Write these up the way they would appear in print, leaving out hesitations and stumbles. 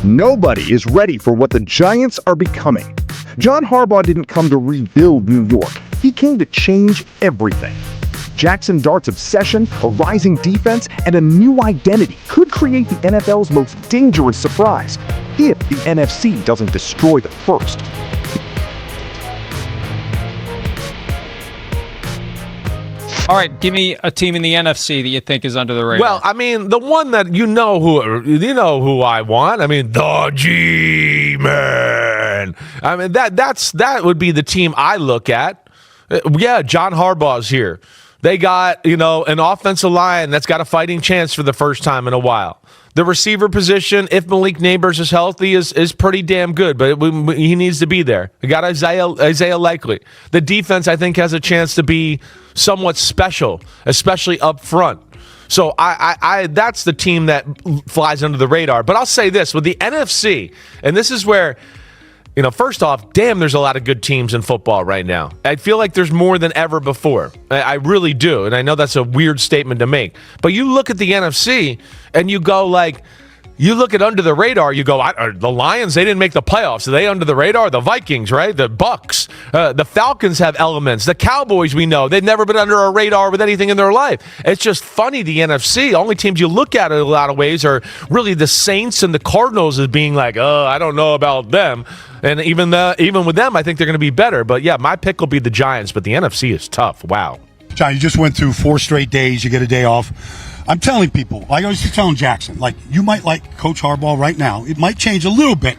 Nobody is ready for what the Giants are becoming. John Harbaugh didn't come to rebuild New York. He came to change everything. Jackson Dart's obsession, a rising defense, and a new identity could create the NFL's most dangerous surprise if the NFC doesn't destroy the first. All right, give me a team in the NFC that you think is under the radar. Well, I mean, the one that you know who I want. I mean, the G-Man. I mean, that would be the team I look at. Yeah, John Harbaugh's here. They got, an offensive line that's got a fighting chance for the first time in a while. The receiver position, if Malik Nabers is healthy, is pretty damn good, but he needs to be there. They got Isaiah Likely. The defense, I think, has a chance to be somewhat special, especially up front. So I that's the team that flies under the radar. But I'll say this, with the NFC, and this is where, first off, damn, there's a lot of good teams in football right now. I feel like there's more than ever before. I really do, and I know that's a weird statement to make. But you look at the NFC, and you go you look at under the radar, you go, the Lions, they didn't make the playoffs. Are they under the radar? The Vikings, right? The Bucks. The Falcons have elements. The Cowboys, we know. They've never been under a radar with anything in their life. It's just funny, the NFC, only teams you look at in a lot of ways are really the Saints and the Cardinals as being I don't know about them. And even with them, I think they're going to be better. But, yeah, my pick will be the Giants, but the NFC is tough. Wow. John, you just went through 4 straight days. You get a day off. I'm telling people, like I was just telling Jackson, you might like Coach Harbaugh right now. It might change a little bit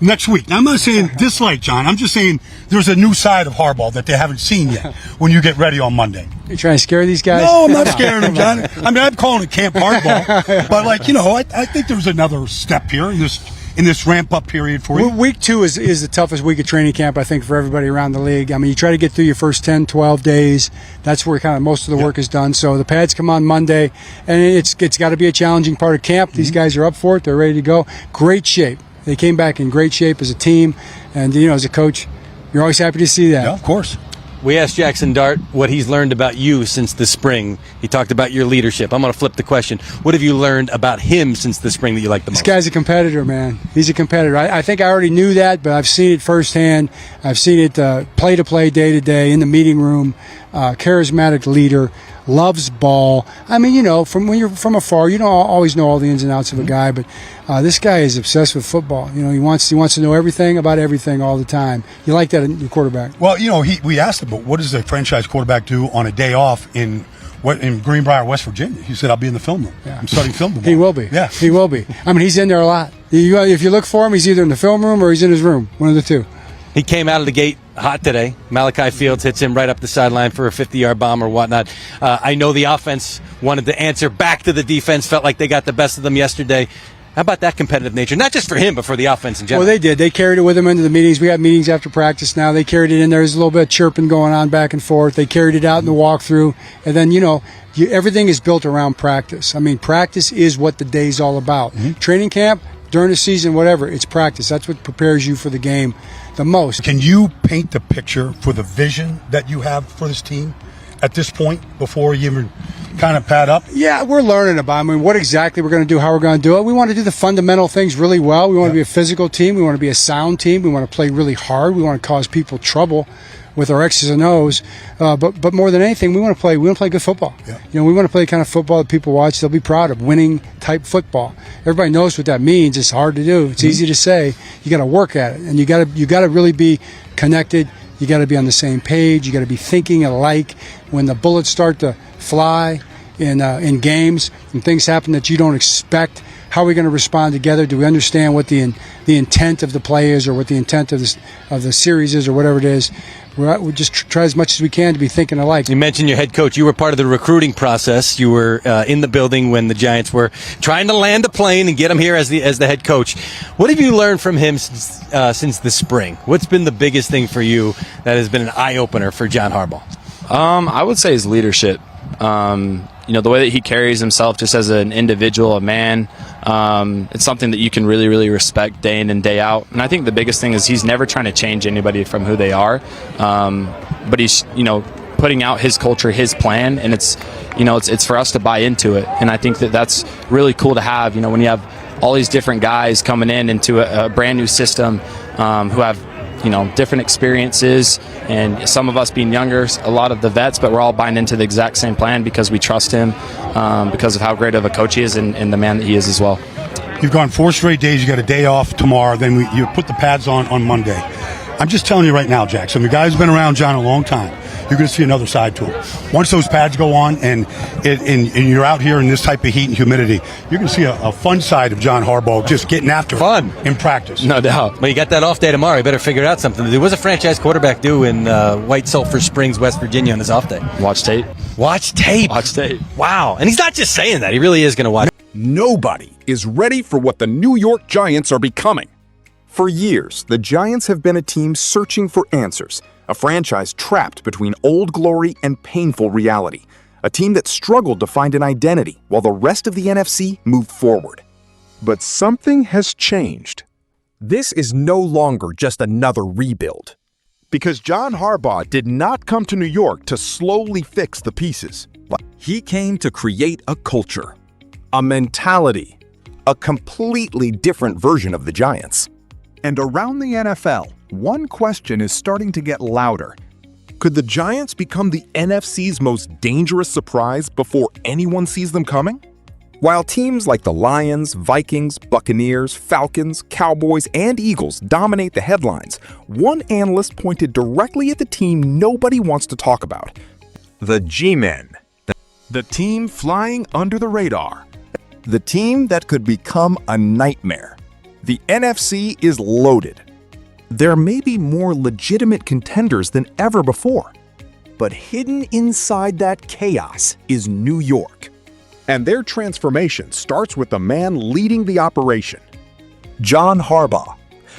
next week. Now, I'm not saying dislike, John. I'm just saying there's a new side of Harbaugh that they haven't seen yet when you get ready on Monday. You trying to scare these guys? No, I'm not scaring them, John. I mean, I'm calling it Camp Harbaugh. But, I think there's another step here in this ramp-up period for you. Week 2 is the toughest week of training camp, I think, for everybody around the league. I mean, you try to get through your first 10, 12 days. That's where kind of most of the work is done. So the pads come on Monday, and it's got to be a challenging part of camp. These guys are up for it. They're ready to go. Great shape. They came back in great shape as a team. And, as a coach, you're always happy to see that. Yeah, of course. We asked Jackson Dart what he's learned about you since the spring. He talked about your leadership. I'm going to flip the question. What have you learned about him since the spring that you like the most? This guy's a competitor, man. He's a competitor. I think I already knew that, but I've seen it firsthand. I've seen it play-to-play, day-to-day, in the meeting room. Charismatic leader, loves ball. I mean, from when you're from afar, you don't always know all the ins and outs of a guy, but this guy is obsessed with football. He wants to know everything about everything all the time. You like that in your quarterback? Well, we asked him, but what does a franchise quarterback do on a day off in Greenbrier, West Virginia? He said, I'll be in the film room. Yeah. I'm studying film tomorrow. He will be. Yeah. He will be. I mean, he's in there a lot. If you look for him, he's either in the film room or he's in his room, one of the two. He came out of the gate hot today. Malachi Fields hits him right up the sideline for a 50-yard bomb or whatnot. I know the offense wanted to answer back to the defense, felt like they got the best of them yesterday. How about that competitive nature? Not just for him, but for the offense in general. Well, they did. They carried it with them into the meetings. We had meetings after practice now. They carried it in there. There's a little bit of chirping going on back and forth. They carried it out in the walkthrough. And then, everything is built around practice. I mean, practice is what the day's all about. Mm-hmm. Training camp, during the season, whatever, it's practice. That's what prepares you for the game the most. Can you paint the picture for the vision that you have for this team at this point before you even kind of pad up? Yeah, we're learning about what exactly we're going to do, how we're going to do it. We want to do the fundamental things really well. We want to be a physical team. We want to be a sound team. We want to play really hard. We want to cause people trouble with our X's and O's. But more than anything, we want to play good football. Yeah. We want to play the kind of football that people watch, they'll be proud of, winning type football. Everybody knows what that means. It's hard to do. It's easy to say. You got to work at it, and you got to really be connected. You got to be on the same page. You got to be thinking alike. When the bullets start to fly in games and things happen that you don't expect, how are we going to respond together? Do we understand what the intent of the play is, or what the intent of the series is, or whatever it is? We just try as much as we can to be thinking alike. You mentioned your head coach. You were part of the recruiting process. You were in the building when the Giants were trying to land a plane and get him here as the head coach. What have you learned from him since the spring? What's been the biggest thing for you that has been an eye-opener for John Harbaugh? I would say his leadership. The way that he carries himself just as an individual, a man, it's something that you can really, really respect day in and day out. And I think the biggest thing is he's never trying to change anybody from who they are, but he's, putting out his culture, his plan, and it's for us to buy into it. And I think that that's really cool to have, when you have all these different guys coming into a brand new system who have different experiences, and some of us being younger, a lot of the vets, but we're all buying into the exact same plan because we trust him, because of how great of a coach he is and the man that he is as well. You've gone 4 straight days. You got a day off tomorrow. Then you put the pads on Monday. I'm just telling you right now, Jackson, the guy's been around John a long time. You're going to see another side to him. Once those pads go on and you're out here in this type of heat and humidity, you're going to see a fun side of John Harbaugh just getting after Fun. it in practice. No doubt. Well, you got that off day tomorrow. You better figure out something to do. What's a franchise quarterback do in White Sulphur Springs, West Virginia on his off day? Watch tape. Watch tape. Watch tape. Wow. And he's not just saying that. He really is going to watch. Nobody is ready for what the New York Giants are becoming. For years, the Giants have been a team searching for answers, a franchise trapped between old glory and painful reality, a team that struggled to find an identity while the rest of the NFC moved forward. But something has changed. This is no longer just another rebuild. Because John Harbaugh did not come to New York to slowly fix the pieces. He came to create a culture, a mentality, a completely different version of the Giants. And around the NFL, one question is starting to get louder. Could the Giants become the NFC's most dangerous surprise before anyone sees them coming? While teams like the Lions, Vikings, Buccaneers, Falcons, Cowboys, and Eagles dominate the headlines, one analyst pointed directly at the team nobody wants to talk about. The G-Men. The team flying under the radar. The team that could become a nightmare. The NFC is loaded. There may be more legitimate contenders than ever before. But hidden inside that chaos is New York. And their transformation starts with the man leading the operation, John Harbaugh.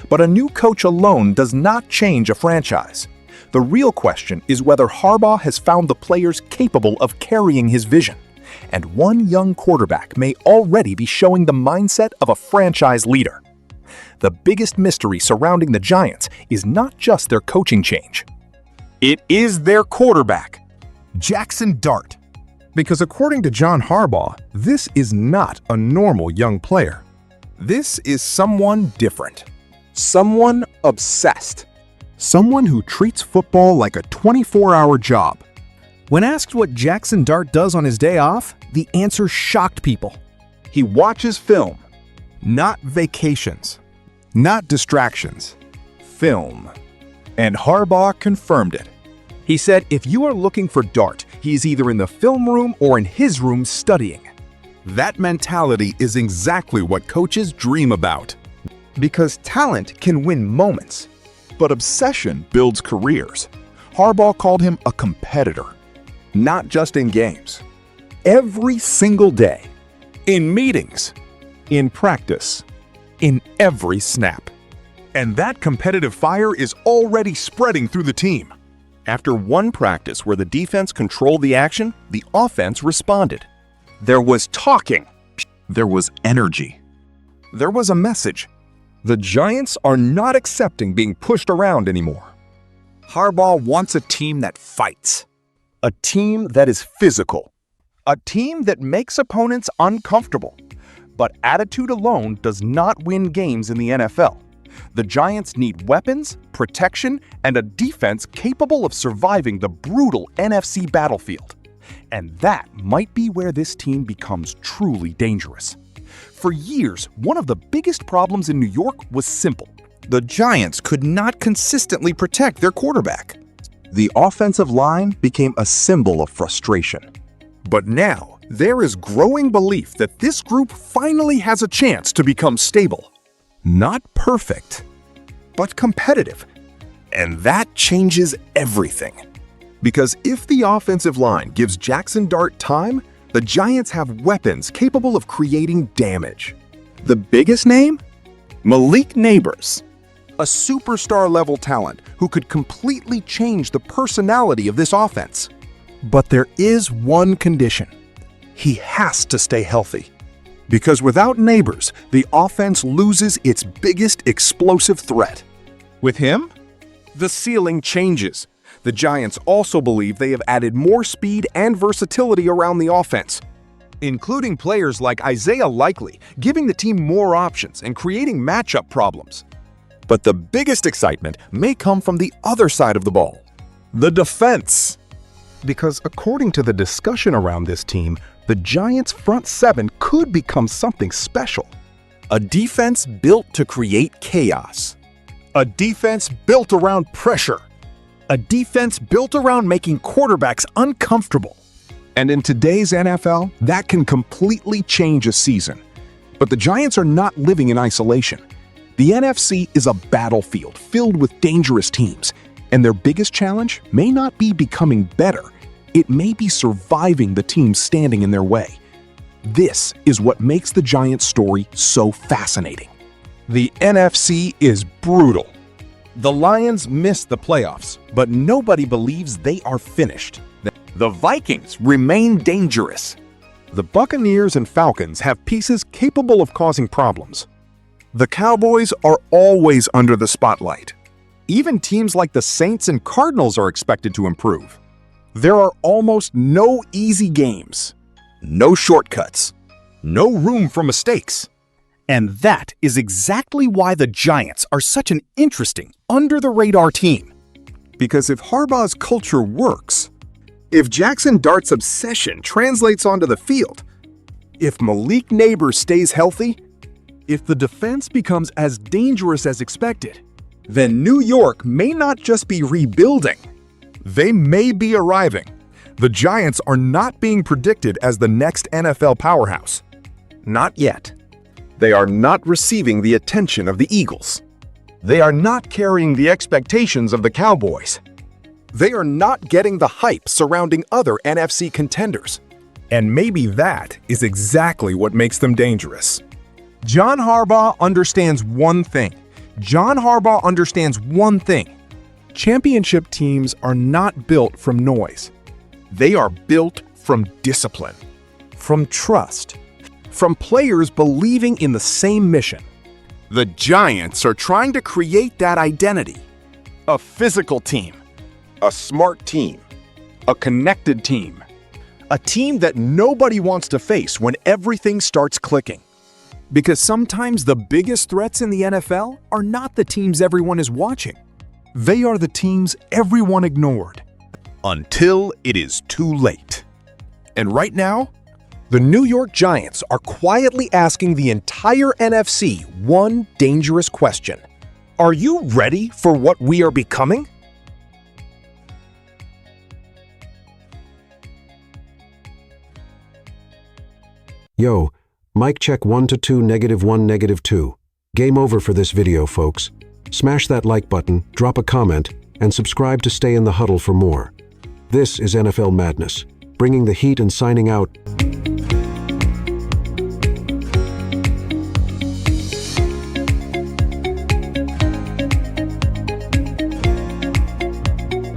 But a new coach alone does not change a franchise. The real question is whether Harbaugh has found the players capable of carrying his vision. And one young quarterback may already be showing the mindset of a franchise leader. The biggest mystery surrounding the Giants is not just their coaching change. It is their quarterback, Jackson Dart. Because according to John Harbaugh, this is not a normal young player. This is someone different. Someone obsessed. Someone who treats football like a 24-hour job. When asked what Jackson Dart does on his day off, the answer shocked people. He watches film, not vacations. Not distractions. Film. And Harbaugh confirmed it. He said if you are looking for Dart, he is either in the film room or in his room studying. That mentality is exactly what coaches dream about. Because talent can win moments, but obsession builds careers. Harbaugh called him a competitor, not just in games. Every single day. In meetings. In practice. In every snap. And that competitive fire is already spreading through the team. After one practice where the defense controlled the action, the offense responded. There was talking. There was energy. There was a message. The Giants are not accepting being pushed around anymore. Harbaugh wants a team that fights. A team that is physical. A team that makes opponents uncomfortable. But attitude alone does not win games in the NFL. The Giants need weapons, protection, and a defense capable of surviving the brutal NFC battlefield. And that might be where this team becomes truly dangerous. For years, one of the biggest problems in New York was simple. The Giants could not consistently protect their quarterback. The offensive line became a symbol of frustration. But now, there is growing belief that this group finally has a chance to become stable. Not perfect, but competitive. And that changes everything. Because if the offensive line gives Jackson Dart time, the Giants have weapons capable of creating damage. The biggest name? Malik Nabers, a superstar-level talent who could completely change the personality of this offense. But there is one condition. He has to stay healthy. Because without Nabers, the offense loses its biggest explosive threat. With him, the ceiling changes. The Giants also believe they have added more speed and versatility around the offense. including players like Isaiah Likely, giving the team more options and creating matchup problems. But the biggest excitement may come from the other side of the ball, the defense. Because according to the discussion around this team, the Giants' front seven could become something special. A defense built to create chaos. A defense built around pressure. A defense built around making quarterbacks uncomfortable. And in today's NFL, that can completely change a season. But the Giants are not living in isolation. The NFC is a battlefield filled with dangerous teams, and their biggest challenge may not be becoming better. It may be surviving the teams standing in their way. This is what makes the Giants story so fascinating. The NFC is brutal. The Lions missed the playoffs, but nobody believes they are finished. The Vikings remain dangerous. The Buccaneers and Falcons have pieces capable of causing problems. The Cowboys are always under the spotlight. Even teams like the Saints and Cardinals are expected to improve. There are almost no easy games, no shortcuts, no room for mistakes. And that is exactly why the Giants are such an interesting, under-the-radar team. Because if Harbaugh's culture works, if Jackson Dart's obsession translates onto the field, if Malik Nabers stays healthy, if the defense becomes as dangerous as expected, then New York may not just be rebuilding. They may be arriving. The Giants are not being predicted as the next NFL powerhouse. Not yet. They are not receiving the attention of the Eagles. They are not carrying the expectations of the Cowboys. They are not getting the hype surrounding other NFC contenders. And maybe that is exactly what makes them dangerous. John Harbaugh understands one thing. Championship teams are not built from noise. They are built from discipline, from trust, from players believing in the same mission. The Giants are trying to create that identity. A physical team, a smart team, a connected team, a team that nobody wants to face when everything starts clicking. Because sometimes the biggest threats in the NFL are not the teams everyone is watching. They are the teams everyone ignored. Until it is too late. And right now, the New York Giants are quietly asking the entire NFC one dangerous question. Are you ready for what we are becoming? Yo, mic check 1 to 2, -1, -2. Game over for this video, folks. Smash that like button, drop a comment, and subscribe to stay in the huddle for more. This is NFL Madness, bringing the heat and signing out.